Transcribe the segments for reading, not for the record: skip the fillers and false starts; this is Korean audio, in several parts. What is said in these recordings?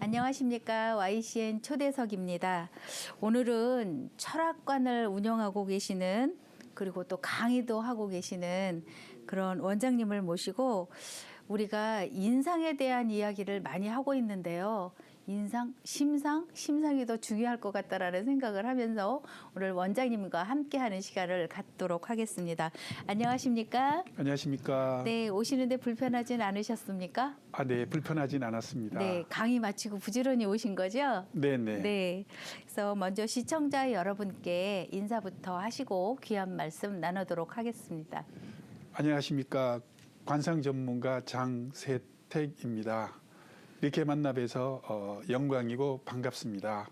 안녕하십니까. YCN 초대석입니다. 오늘은 철학관을 운영하고 계시는 그리고 또 강의도 하고 계시는 그런 원장님을 모시고 우리가 인상에 대한 이야기를 많이 하고 있는데요. 인상, 심상이 더 중요할 것 같다라는 생각을 하면서 오늘 원장님과 함께하는 시간을 갖도록 하겠습니다. 안녕하십니까? 안녕하십니까? 네, 오시는데 불편하진 않으셨습니까? 네, 불편하진 않았습니다. 네, 강의 마치고 부지런히 오신 거죠? 네네. 네. 그래서 먼저 시청자 여러분께 인사부터 하시고 귀한 말씀 나누도록 하겠습니다. 안녕하십니까? 관상 전문가 장세택입니다. 이렇게 만나 뵈서 영광이고 반갑습니다.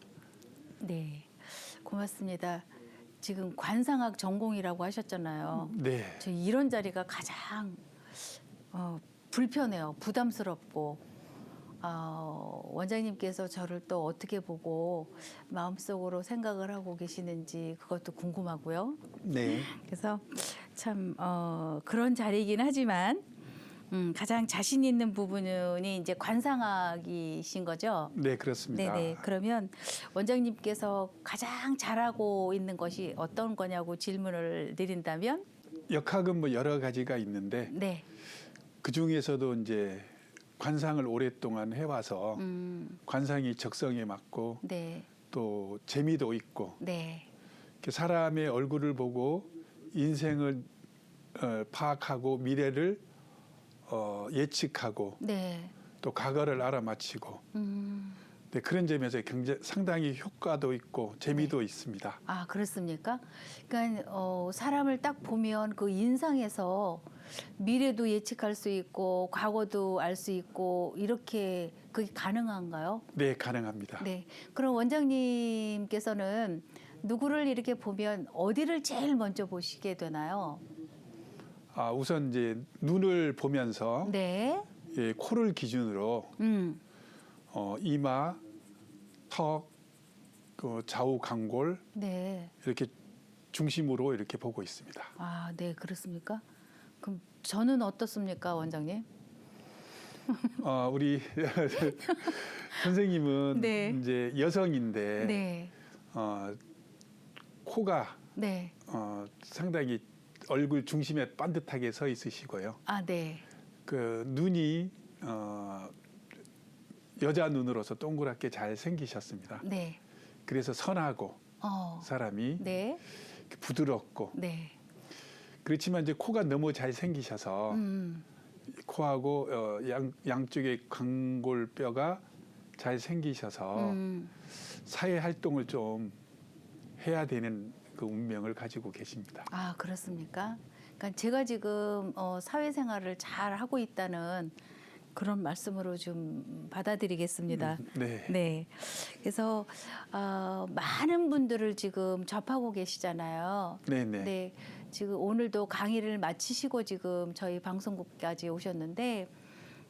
네, 고맙습니다. 지금 관상학 전공이라고 하셨잖아요. 네. 저 이런 자리가 가장 불편해요. 부담스럽고. 원장님께서 저를 또 어떻게 보고 마음속으로 생각을 하고 계시는지 그것도 궁금하고요. 네. 그래서 참 그런 자리이긴 하지만 가장 자신 있는 부분이 이제 관상학이신 거죠? 네, 그렇습니다. 네네. 그러면 원장님께서 가장 잘하고 있는 것이 어떤 거냐고 질문을 드린다면? 역학은 뭐 여러 가지가 있는데 네. 그 중에서도 이제 관상을 오랫동안 해와서 관상이 적성에 맞고 네. 또 재미도 있고 네. 이렇게 사람의 얼굴을 보고 인생을 파악하고 미래를 예측하고 네. 또 과거를 알아맞히고 네, 그런 점에서 상당히 효과도 있고 재미도 있습니다. 아, 그렇습니까? 그러니까 사람을 딱 보면 그 인상에서 미래도 예측할 수 있고 과거도 알 수 있고 이렇게 그게 가능한가요? 네, 가능합니다. 네. 그럼 원장님께서는 누구를 이렇게 보면 어디를 제일 먼저 보시게 되나요? 우선 이제 눈을 보면서 네. 예, 코를 기준으로 이마, 턱, 그 좌우 강골 네. 이렇게 중심으로 이렇게 보고 있습니다. 아, 네, 그렇습니까? 그럼 저는 어떻습니까, 원장님? 우리 선생님은 네. 이제 여성인데 네. 코가 네. 상당히 얼굴 중심에 반듯하게 서 있으시고요. 아, 네. 그 눈이 여자 눈으로서 동그랗게 잘 생기셨습니다. 네. 그래서 선하고 사람이 네. 부드럽고 네. 그렇지만 이제 코가 너무 잘 생기셔서 코하고 양쪽의 광골뼈가 잘 생기셔서 사회 활동을 좀 해야 되는 그 운명을 가지고 계십니다. 아, 그렇습니까? 그러니까 제가 지금 사회생활을 잘 하고 있다는 그런 말씀으로 좀 받아들이겠습니다. 네. 네. 그래서 많은 분들을 지금 접하고 계시잖아요. 네네. 네. 지금 오늘도 강의를 마치시고 지금 저희 방송국까지 오셨는데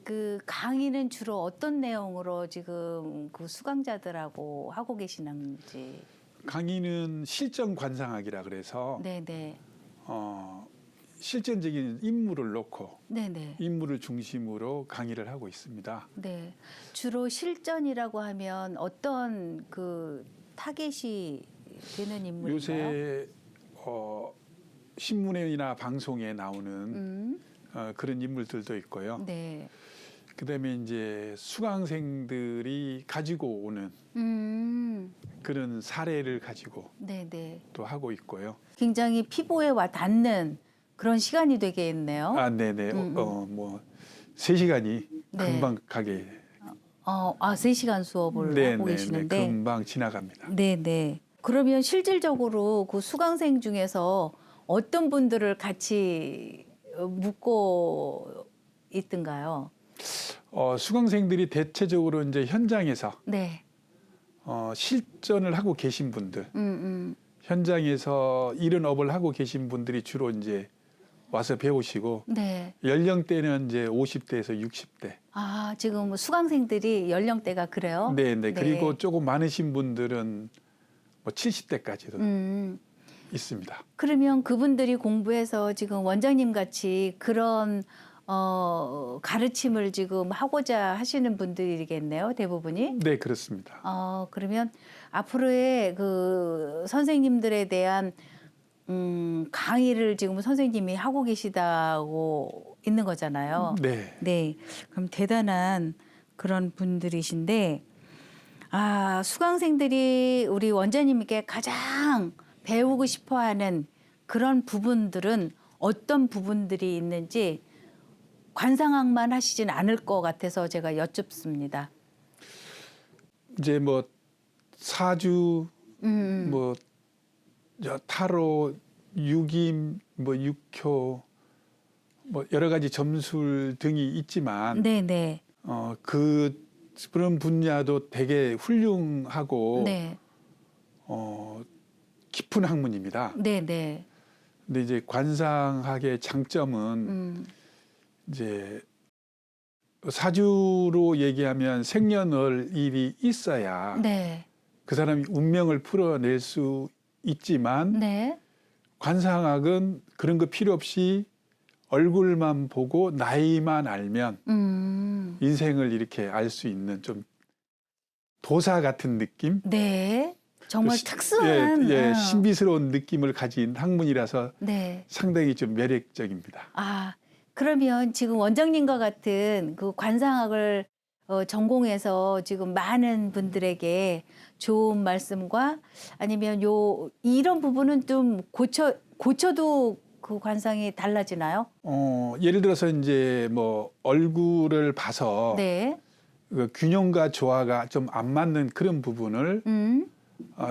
그 강의는 주로 어떤 내용으로 지금 그 수강자들하고 하고 계시는지. 강의는 실전 관상학이라 그래서 네네. 실전적인 인물을 놓고 네네. 인물을 중심으로 강의를 하고 있습니다. 네. 주로 실전이라고 하면 어떤 그 타겟이 되는 인물인가요? 요새 신문이나 방송에 나오는 그런 인물들도 있고요. 네. 그다음에 이제 수강생들이 가지고 오는 그런 사례를 가지고 네네. 또 하고 있고요. 굉장히 피부에 와 닿는 그런 시간이 되겠네요. 네네. 뭐 3시간이 네. 금방 가게. 3시간 수업을 하고 계시는데. 금방 지나갑니다. 네네. 그러면 실질적으로 그 수강생 중에서 어떤 분들을 같이 묻고 있던가요? 수강생들이 대체적으로 이제 현장에서 네. 실전을 하고 계신 분들, 현장에서 이런 업을 하고 계신 분들이 주로 이제 와서 배우시고 네. 연령대는 이제 50대에서 60대. 아, 지금 수강생들이 연령대가 그래요? 네. 그리고 조금 많으신 분들은 뭐 70대까지도 있습니다. 그러면 그분들이 공부해서 지금 원장님 같이 그런 가르침을 지금 하고자 하시는 분들이겠네요, 대부분이. 네, 그렇습니다. 그러면 앞으로의 그 선생님들에 대한 강의를 지금 선생님이 하고 계시다고 있는 거잖아요. 네. 네. 그럼 대단한 그런 분들이신데, 수강생들이 우리 원장님께 가장 배우고 싶어 하는 그런 부분들은 어떤 부분들이 있는지 관상학만 하시진 않을 것 같아서 제가 여쭙습니다. 이제 뭐 사주, 뭐 타로, 유김, 뭐 육효, 뭐 여러 가지 점술 등이 있지만 네네. 그런 분야도 되게 훌륭하고 네. 깊은 학문입니다. 네네. 근데 이제 관상학의 장점은 이제 사주로 얘기하면 생년월일이 있어야 네. 그 사람이 운명을 풀어낼 수 있지만 네. 관상학은 그런 거 필요 없이 얼굴만 보고 나이만 알면 인생을 이렇게 알 수 있는 좀 도사 같은 느낌? 네. 정말 그 특수한. 신비스러운 느낌을 가진 학문이라서 네. 상당히 좀 매력적입니다. 그러면 지금 원장님과 같은 그 관상학을 전공해서 지금 많은 분들에게 좋은 말씀과 아니면 이런 부분은 좀 고쳐도 그 관상이 달라지나요? 예를 들어서 이제 뭐 얼굴을 봐서 네. 그 균형과 조화가 좀 안 맞는 그런 부분을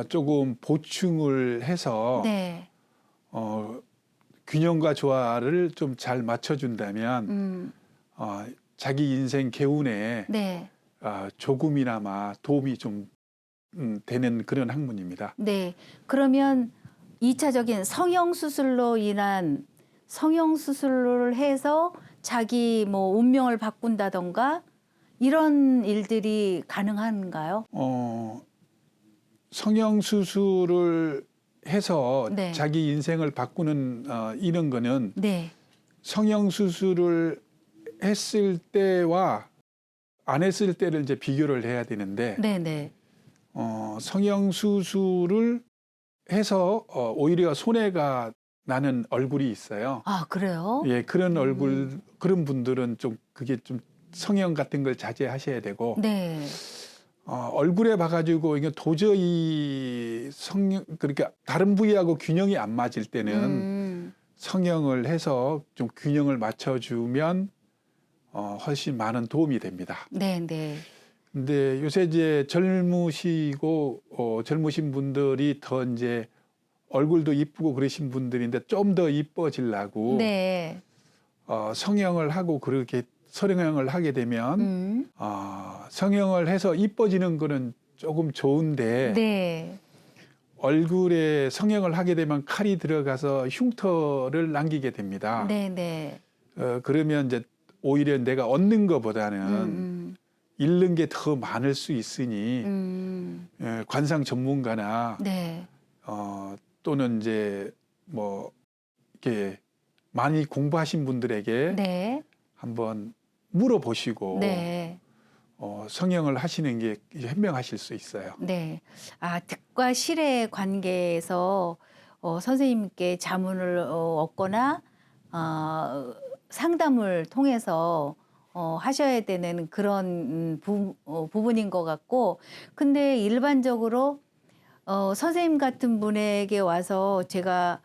조금 보충을 해서 네. 균형과 조화를 좀 잘 맞춰준다면 자기 인생 개운에 네. 조금이나마 도움이 좀 되는 그런 학문입니다. 네. 그러면 2차적인 성형수술로 인한 성형수술을 해서 자기 뭐 운명을 바꾼다던가 이런 일들이 가능한가요? 성형수술을 해서 네. 자기 인생을 바꾸는 이런 거는 네. 성형수술을 했을 때와 안 했을 때를 이제 비교를 해야 되는데 네네. 성형수술을 해서 오히려 손해가 나는 얼굴이 있어요. 그래요? 예, 그런 얼굴, 그런 분들은 좀 그게 좀 성형 같은 걸 자제하셔야 되고, 네. 얼굴에 봐가지고 이게 도저히 그러니까 다른 부위하고 균형이 안 맞을 때는 성형을 해서 좀 균형을 맞춰주면 훨씬 많은 도움이 됩니다. 네네. 근데 요새 이제 젊으시고 젊으신 분들이 더 이제 얼굴도 이쁘고 그러신 분들인데 좀 더 이뻐지려고 네. 성형을 하고 그렇게 성형을 하게 되면 성형을 해서 이뻐지는 거는 조금 좋은데 네. 얼굴에 성형을 하게 되면 칼이 들어가서 흉터를 남기게 됩니다. 네네. 그러면 이제 오히려 내가 얻는 것보다는 잃는 게 더 많을 수 있으니 관상 전문가나 네. 또는 이제 뭐 이렇게 많이 공부하신 분들에게 네. 한번 물어보시고 네. 성형을 하시는 게 현명하실 수 있어요. 네. 득과 실의 관계에서 선생님께 자문을 얻거나 상담을 통해서 하셔야 되는 그런 부분인 것 같고, 근데 일반적으로 선생님 같은 분에게 와서 제가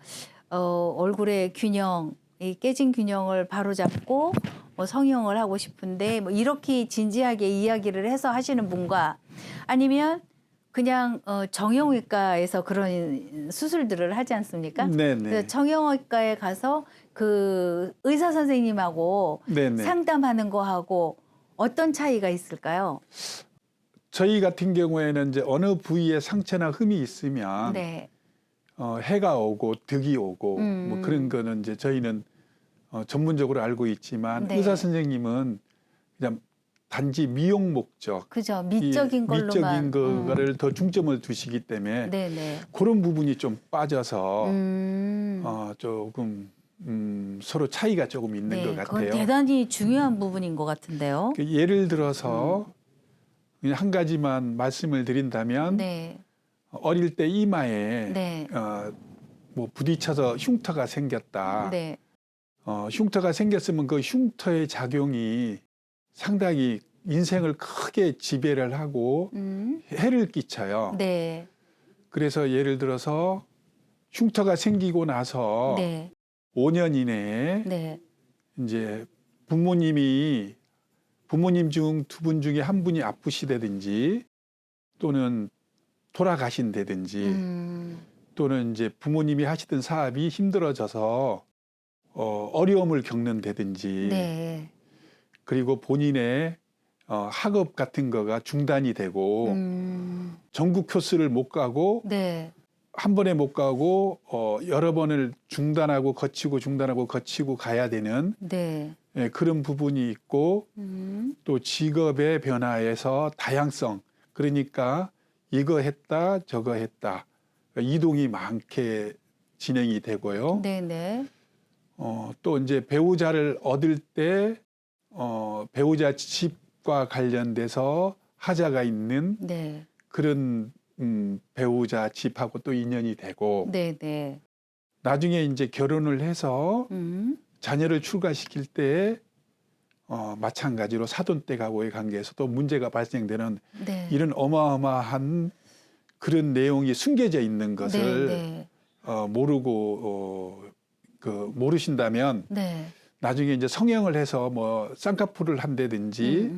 얼굴의 균형, 이 깨진 균형을 바로잡고 성형을 하고 싶은데 뭐 이렇게 진지하게 이야기를 해서 하시는 분과 아니면 그냥 정형외과에서 그런 수술들을 하지 않습니까? 네네. 그래서 정형외과에 가서 그 의사 선생님하고 네네. 상담하는 거하고 어떤 차이가 있을까요? 저희 같은 경우에는 이제 어느 부위에 상처나 흠이 있으면 네. 해가 오고 득이 오고 뭐 그런 거는 이제 저희는 전문적으로 알고 있지만 네. 의사 선생님은 그냥 단지 미용 목적, 그죠. 미적인 걸로만. 미적인 거를 더 중점을 두시기 때문에 네네. 그런 부분이 좀 빠져서 조금 서로 차이가 조금 있는 것 그건 같아요. 대단히 중요한 부분인 것 같은데요. 그 예를 들어서 그냥 한 가지만 말씀을 드린다면 네, 어릴 때 이마에 네, 뭐 부딪혀서 흉터가 생겼다. 네, 흉터가 생겼으면 그 흉터의 작용이 상당히 인생을 크게 지배를 하고 해를 끼쳐요. 네, 그래서 예를 들어서 흉터가 생기고 나서 네, 5년 이내에 네, 이제 부모님 중 두 분 중에 한 분이 아프시다든지 또는 돌아가신다든지 또는 이제 부모님이 하시던 사업이 힘들어져서 어려움을 겪는다든지 네, 그리고 본인의 학업 같은 거가 중단이 되고 전국 코스를 못 가고 네, 한 번에 못 가고 여러 번을 중단하고 거치고 가야 되는 네, 그런 부분이 있고 또 직업의 변화에서 다양성 그러니까 이거 했다 저거 했다 이동이 많게 진행이 되고요. 네, 네, 또 이제 배우자를 얻을 때 배우자 집과 관련돼서 하자가 있는 네, 그런 배우자 집하고 또 인연이 되고 네, 네, 나중에 이제 결혼을 해서 자녀를 출가시킬 때 마찬가지로 사돈댁하고의 관계에서도 문제가 발생되는 네, 이런 어마어마한 그런 내용이 숨겨져 있는 네, 것을 네, 모르고 모르신다면 네, 나중에 이제 성형을 해서 뭐 쌍꺼풀을 한다든지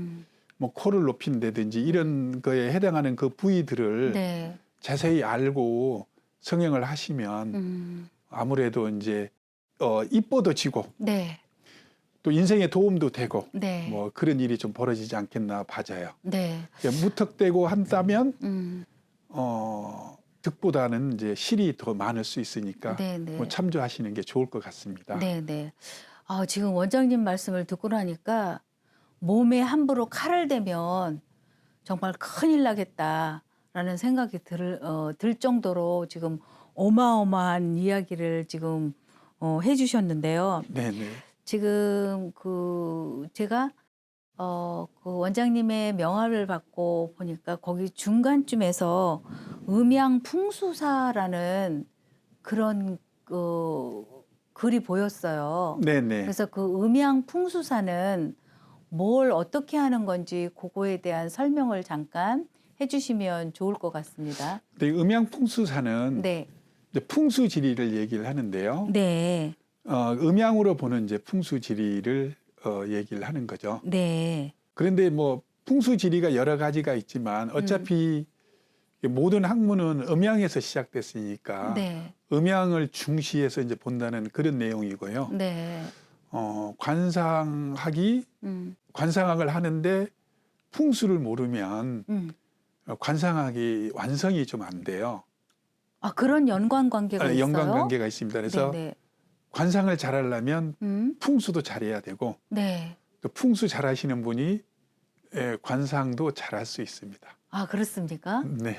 뭐 코를 높인다든지 이런 거에 해당하는 그 부위들을 네, 자세히 알고 성형을 하시면 아무래도 이제 이뻐도 지고 네, 또 인생에 도움도 되고 네, 뭐 그런 일이 좀 벌어지지 않겠나 봐져요. 네, 무턱대고 한다면 득보다는 이제 실이 더 많을 수 있으니까 네, 네. 뭐 참조하시는 게 좋을 것 같습니다. 네, 네. 지금 원장님 말씀을 듣고 나니까 몸에 함부로 칼을 대면 정말 큰일 나겠다라는 생각이 들 정도로 지금 어마어마한 이야기를 지금 해주셨는데요. 네네. 지금 제가 그 원장님의 명함을 받고 보니까 거기 중간쯤에서 음양풍수사라는 그런 글이 보였어요. 네네. 그래서 그 음양풍수사는 뭘 어떻게 하는 건지 그거에 대한 설명을 잠깐 해주시면 좋을 것 같습니다. 근데 음양풍수사는 네, 이제 풍수지리를 얘기를 하는데요. 네, 음양으로 보는 이제 풍수지리를 얘기를 하는 거죠. 네, 그런데 뭐 풍수지리가 여러 가지가 있지만 어차피 모든 학문은 음양에서 시작됐으니까 네, 음양을 중시해서 이제 본다는 그런 내용이고요. 네, 관상학을 하는데 풍수를 모르면 관상학이 완성이 좀 안 돼요. 그런 연관 관계가 있어요? 연관관계가 있습니다. 그래서 네, 관상을 잘하려면 네. 풍수도 잘해야 되고 네. 또 풍수 잘하시는 분이 관상도 잘할 수 있습니다. 그렇습니까? 네.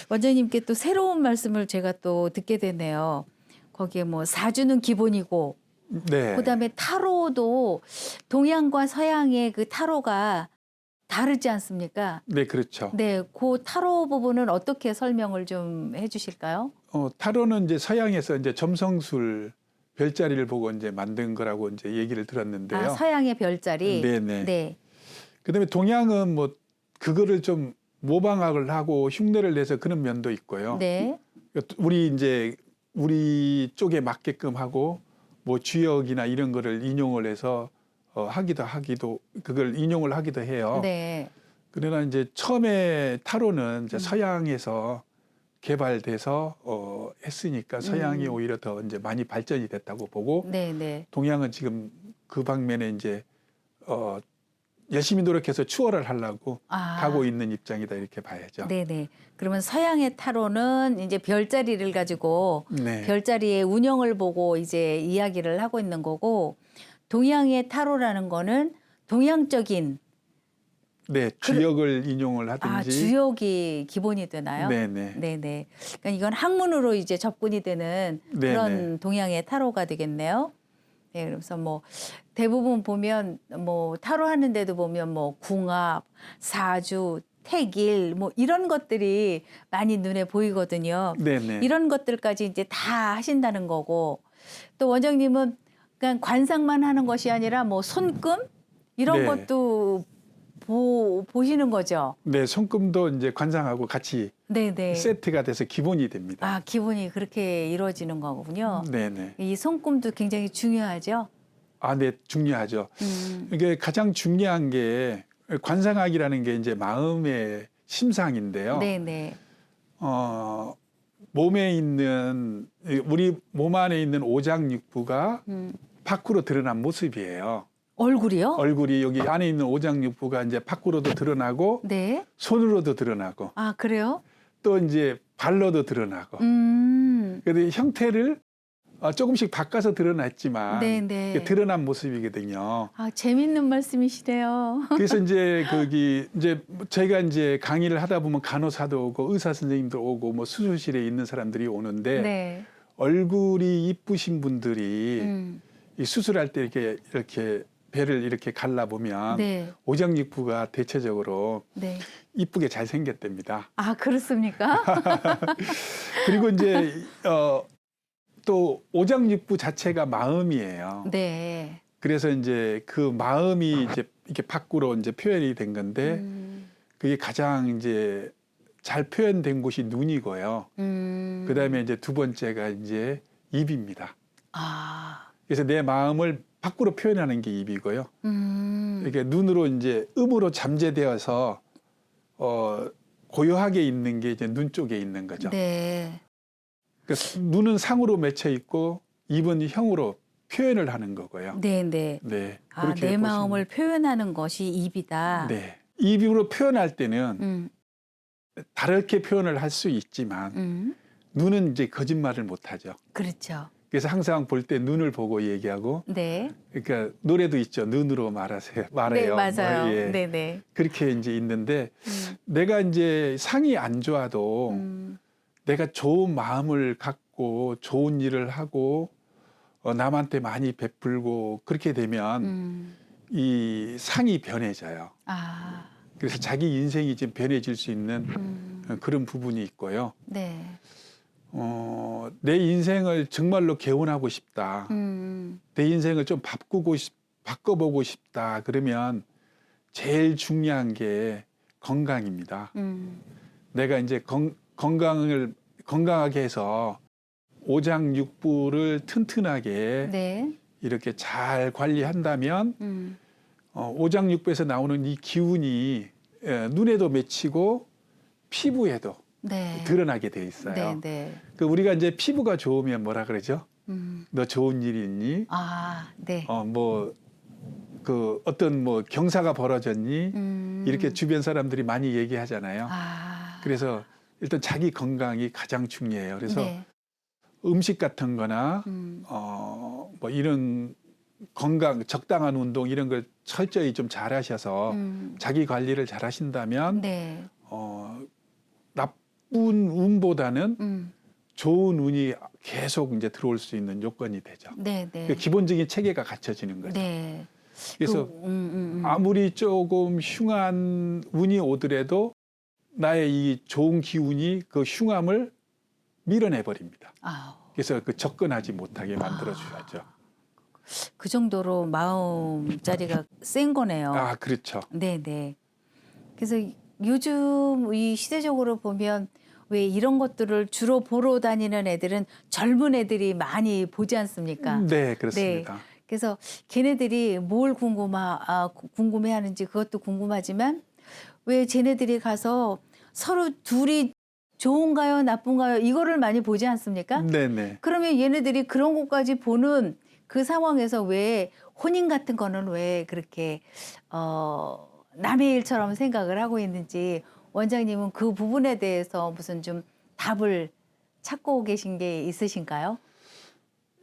원장님께 또 새로운 말씀을 제가 또 듣게 되네요. 거기에 뭐 사주는 기본이고, 네. 그다음에 타로도 동양과 서양의 그 타로가 다르지 않습니까? 네, 그렇죠. 네, 그 타로 부분은 어떻게 설명을 좀 해주실까요? 타로는 이제 서양에서 이제 점성술 별자리를 보고 이제 만든 거라고 이제 얘기를 들었는데요. 서양의 별자리. 네네. 네, 그다음에 동양은 뭐 그거를 좀 모방학을 하고 흉내를 내서 그런 면도 있고요. 네, 우리 쪽에 맞게끔 하고 뭐 주역이나 이런 거를 인용을 해서 그걸 인용을 하기도 해요. 네, 그러나 이제 처음에 타로는 이제 서양에서 개발돼서 했으니까 서양이 오히려 더 이제 많이 발전이 됐다고 보고 네, 네. 동양은 지금 그 방면에 이제 열심히 노력해서 추월을 하려고 가고 있는 입장이다 이렇게 봐야죠. 네네. 그러면 서양의 타로는 이제 별자리를 가지고 네. 별자리의 운영을 보고 이제 이야기를 하고 있는 거고, 동양의 타로라는 거는 동양적인 네, 주역을 인용을 아, 하든지. 주역이 기본이 되나요? 네네. 네네. 그러니까 이건 학문으로 이제 접근이 되는 네네. 그런 동양의 타로가 되겠네요. 네, 그래서 뭐 대부분 보면 뭐 타로 하는데도 보면 뭐 궁합, 사주, 택일 뭐 이런 것들이 많이 눈에 보이거든요. 네네. 이런 것들까지 이제 다 하신다는 거고 또 원장님은 그냥 관상만 하는 것이 아니라 뭐 손금 이런 네. 것도 보시는 거죠. 네, 손금도 이제 관상하고 같이 네네. 세트가 돼서 기본이 됩니다. 아, 기분이 그렇게 이루어지는 거군요. 네네. 이 손금도 굉장히 중요하죠. 아, 네, 중요하죠. 이게 가장 중요한 게 관상학이라는 게 이제 마음의 심상인데요. 네네. 몸에 있는 우리 몸 안에 있는 오장육부가 밖으로 드러난 모습이에요. 얼굴이요? 얼굴이 여기 안에 있는 오장육부가 이제 밖으로도 드러나고 네. 손으로도 드러나고 아, 그래요? 또 이제 발로도 드러나고. 음. 그래서 형태를 조금씩 바꿔서 드러났지만 네네. 이게 드러난 모습이거든요. 아, 재밌는 말씀이시네요. 그래서 이제 거기 이제 저희가 이제 강의를 하다 보면 간호사도 오고 의사 선생님도 오고 뭐 수술실에 있는 사람들이 오는데 네. 얼굴이 이쁘신 분들이 음. 이 수술할 때 이렇게 배를 이렇게 갈라보면 네. 오장육부가 대체적으로 네. 이쁘게 잘 생겼답니다. 아, 그렇습니까? 그리고 이제 또 오장육부 자체가 마음이에요. 네. 그래서 이제 그 마음이 이제 이렇게 밖으로 이제 표현이 된 건데 그게 가장 이제 잘 표현된 곳이 눈이고요. 그다음에 이제 두 번째가 이제 입입니다. 아. 그래서 내 마음을 밖으로 표현하는 게 입이고요. 이렇게 눈으로 이제 음으로 잠재되어서 고요하게 있는 게 이제 눈 쪽에 있는 거죠. 네. 그래서 눈은 상으로 맺혀 있고 입은 형으로 표현을 하는 거고요. 네네. 네, 아, 그렇게 내 보시면 마음을 표현하는 것이 입이다. 네, 입으로 표현할 때는 음. 다르게 표현을 할 수 있지만 눈은 이제 거짓말을 못 하죠. 그렇죠. 그래서 항상 볼 때 눈을 보고 얘기하고, 네. 그러니까 노래도 있죠. 눈으로 말하세요. 네, 말해요. 맞아요. 뭐, 예. 네네. 그렇게 이제 있는데 내가 이제 상이 안 좋아도 내가 좋은 마음을 갖고 좋은 일을 하고 남한테 많이 베풀고 그렇게 되면 이 상이 변해져요. 아. 그래서 자기 인생이 좀 변해질 수 있는 그런 부분이 있고요. 네. 내 인생을 정말로 개운하고 싶다. 내 인생을 좀 바꿔보고 싶다. 그러면 제일 중요한 게 건강입니다. 내가 이제 건강하게 해서 오장육부를 튼튼하게 네. 이렇게 잘 관리한다면 오장육부에서 나오는 이 기운이 눈에도 맺히고 피부에도 네. 드러나게 돼 있어요. 네, 네. 그 우리가 이제 피부가 좋으면 뭐라 그러죠? 너 좋은 일 있니? 아, 네. 뭐 그 어떤 뭐 경사가 벌어졌니? 이렇게 주변 사람들이 많이 얘기하잖아요. 아. 그래서 일단 자기 건강이 가장 중요해요. 그래서 네. 음식 같은 거나 뭐 이런 건강, 적당한 운동 이런 걸 철저히 좀 잘 하셔서 자기 관리를 잘 하신다면 네. 나쁜 운보다는 음. 좋은 운이 계속 이제 들어올 수 있는 요건이 되죠. 네, 네. 그 기본적인 체계가 갖춰지는 거죠. 네. 그래서 아무리 조금 흉한 운이 오더라도 나의 이 좋은 기운이 그 흉함을 밀어내 버립니다. 아우. 그래서 그 접근하지 못하게 만들어 줘야죠. 그 정도로 마음자리가 센 거네요. 아, 그렇죠. 네, 네. 그래서 요즘 이 시대적으로 보면 왜 이런 것들을 주로 보러 다니는 애들은 젊은 애들이 많이 보지 않습니까? 네, 그렇습니다. 그래서 걔네들이 뭘 궁금해하는지 그것도 궁금하지만 왜 쟤네들이 가서 서로 둘이 좋은가요, 나쁜가요 이거를 많이 보지 않습니까? 네네. 그러면 얘네들이 그런 것까지 보는 그 상황에서 왜 혼인 같은 거는 왜 그렇게 남의 일처럼 생각을 하고 있는지 원장님은 그 부분에 대해서 무슨 좀 답을 찾고 계신 게 있으신가요?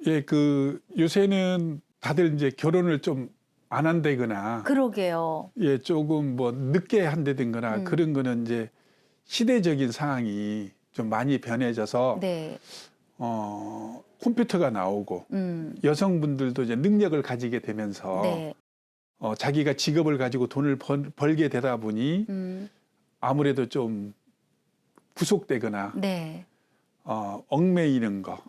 예, 그 요새는 다들 이제 결혼을 좀 안 한다거나 그러게요. 예, 조금 뭐 늦게 한다든가 그런 거는 이제 시대적인 상황이 좀 많이 변해져서 네. 컴퓨터가 나오고 여성분들도 이제 능력을 가지게 되면서 네. 자기가 직업을 가지고 돈을 벌게 되다 보니 아무래도 좀 구속되거나 네. 얽매이는 거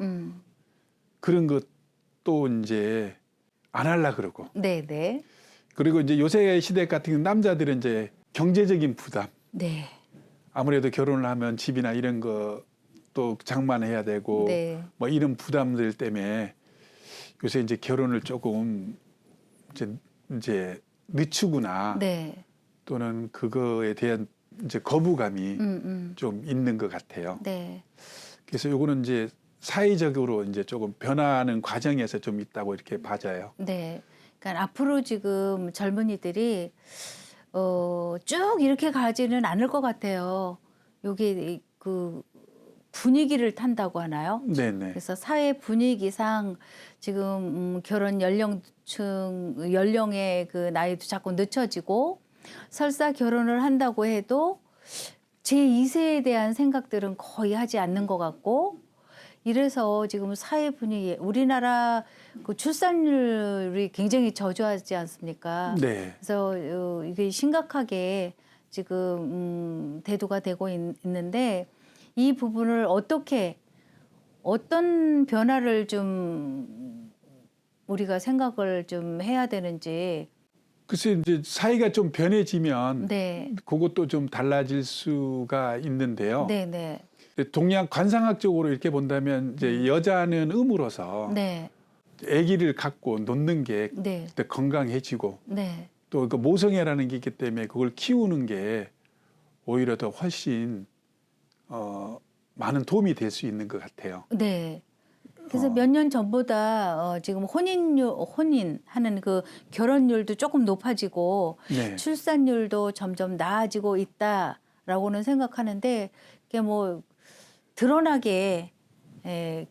그런 것도 이제 안 하려 그러고 네, 네. 그리고 이제 요새 시대 같은 남자들은 이제 경제적인 부담 네. 아무래도 결혼을 하면 집이나 이런 거 또 장만해야 되고 네. 뭐 이런 부담들 때문에 요새 이제 결혼을 조금 이제 늦추거나 네. 또는 그거에 대한 이제 거부감이 좀 있는 것 같아요. 네. 그래서 요거는 이제 사회적으로 이제 조금 변화하는 과정에서 좀 있다고 이렇게 봐져요. 네. 그러니까 앞으로 지금 젊은이들이 쭉 이렇게 가지는 않을 것 같아요. 요게 그 분위기를 탄다고 하나요? 네네. 그래서 사회 분위기상 지금 결혼 연령의 그 나이도 자꾸 늦춰지고 설사 결혼을 한다고 해도 제2세에 대한 생각들은 거의 하지 않는 것 같고 이래서 지금 사회 분위기 우리나라 그 출산율이 굉장히 저조하지 않습니까? 네. 그래서 이게 심각하게 지금 대두가 되고 있는데 이 부분을 어떤 변화를 좀 우리가 생각을 좀 해야 되는지. 글쎄 이제 사회가 좀 변해지면 네. 그것도 좀 달라질 수가 있는데요. 네, 네. 동양 관상학적으로 이렇게 본다면 이제 여자는 음으로서 네. 아기를 갖고 놓는 게 네. 그때 건강해지고 네. 또 그 모성애라는 게 있기 때문에 그걸 키우는 게 오히려 더 훨씬 많은 도움이 될 수 있는 것 같아요. 네. 그래서 몇 년 전보다 지금 혼인하는 그 결혼율도 조금 높아지고 네. 출산율도 점점 나아지고 있다라고는 생각하는데 그게 뭐 드러나게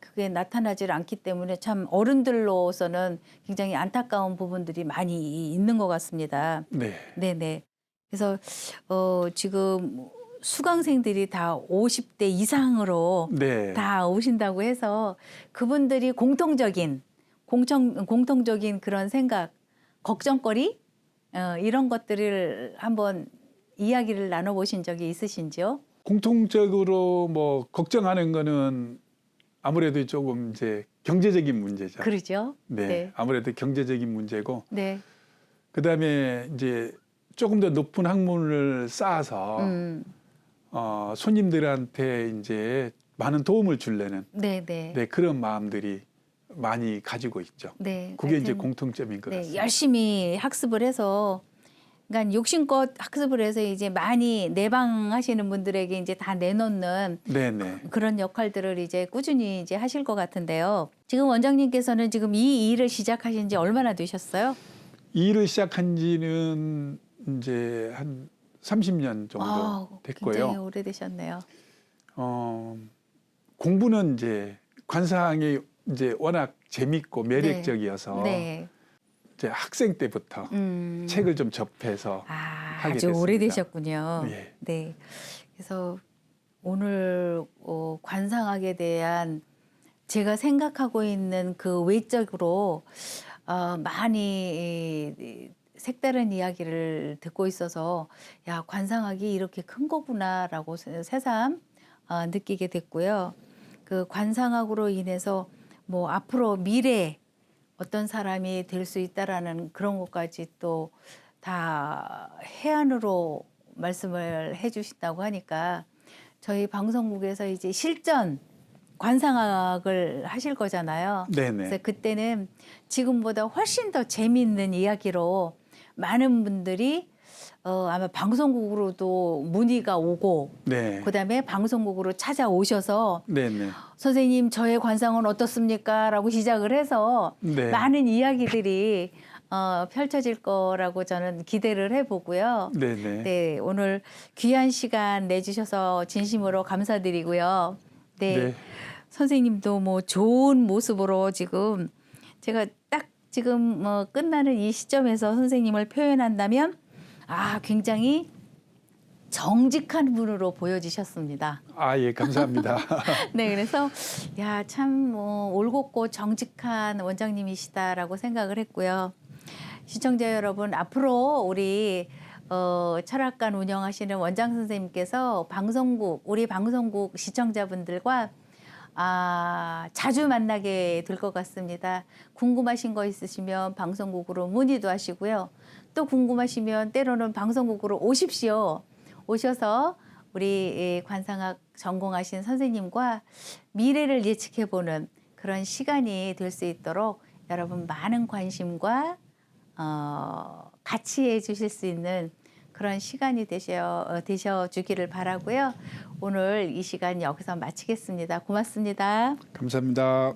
그게 나타나질 않기 때문에 참 어른들로서는 굉장히 안타까운 부분들이 많이 있는 것 같습니다. 네. 네네. 그래서 지금 수강생들이 다 50대 이상으로 네. 다 오신다고 해서 그분들이 공통적인 그런 생각, 걱정거리 이런 것들을 한번 이야기를 나눠보신 적이 있으신지요? 공통적으로 뭐 걱정하는 거는 아무래도 조금 이제 경제적인 문제죠. 그러죠. 네. 네. 아무래도 경제적인 문제고 네. 그다음에 이제 조금 더 높은 학문을 쌓아서 손님들한테 이제 많은 도움을 주려는 네네. 네, 그런 마음들이 많이 가지고 있죠. 네. 그게 이제 하여튼, 공통점인 것 네, 같습니다. 열심히 학습을 해서 그러니까 욕심껏 학습을 해서 이제 많이 내방하시는 분들에게 이제 다 내놓는 네네. 그런 역할들을 이제 꾸준히 이제 하실 것 같은데요. 지금 원장님께서는 지금 이 일을 시작하신 지 얼마나 되셨어요? 이 일을 시작한 지는 이제 한 30년 정도 아, 굉장히 됐고요. 오래되셨네요. 공부는 이제 관상이 이제 워낙 재밌고 매력적이어서 네. 이제 학생 때부터 책을 좀 접해서 하게 아주 됐습니다. 오래되셨군요. 예. 네. 그래서 오늘 관상학에 대한 제가 생각하고 있는 그 외적으로 많이 색다른 이야기를 듣고 있어서 야 관상학이 이렇게 큰 거구나라고 새삼 느끼게 됐고요. 그 관상학으로 인해서 뭐 앞으로 미래 어떤 사람이 될 수 있다라는 그런 것까지 또 다 해안으로 말씀을 해주신다고 하니까 저희 방송국에서 이제 실전 관상학을 하실 거잖아요. 네네. 그래서 그때는 지금보다 훨씬 더 재미있는 이야기로 많은 분들이 아마 방송국으로도 문의가 오고 네. 그다음에 방송국으로 찾아오셔서 네네. 선생님 저의 관상은 어떻습니까? 라고 시작을 해서 네. 많은 이야기들이 펼쳐질 거라고 저는 기대를 해보고요. 네네. 네, 오늘 귀한 시간 내주셔서 진심으로 감사드리고요. 네, 네. 선생님도 뭐 좋은 모습으로 지금 제가 딱 지금 뭐 끝나는 이 시점에서 선생님을 표현한다면 굉장히 정직한 분으로 보여지셨습니다. 아, 예, 감사합니다. 네, 그래서 참 올곧고 정직한 원장님이시다라고 생각을 했고요. 시청자 여러분, 앞으로 우리 철학관 운영하시는 원장 선생님께서 우리 방송국 시청자분들과 자주 만나게 될 것 같습니다. 궁금하신 거 있으시면 방송국으로 문의도 하시고요. 또 궁금하시면 때로는 방송국으로 오십시오. 오셔서 우리 관상학 전공하신 선생님과 미래를 예측해보는 그런 시간이 될 수 있도록 여러분 많은 관심과 같이 해주실 수 있는 그런 시간이 되셔 주기를 바라고요. 오늘 이 시간 여기서 마치겠습니다. 고맙습니다. 감사합니다.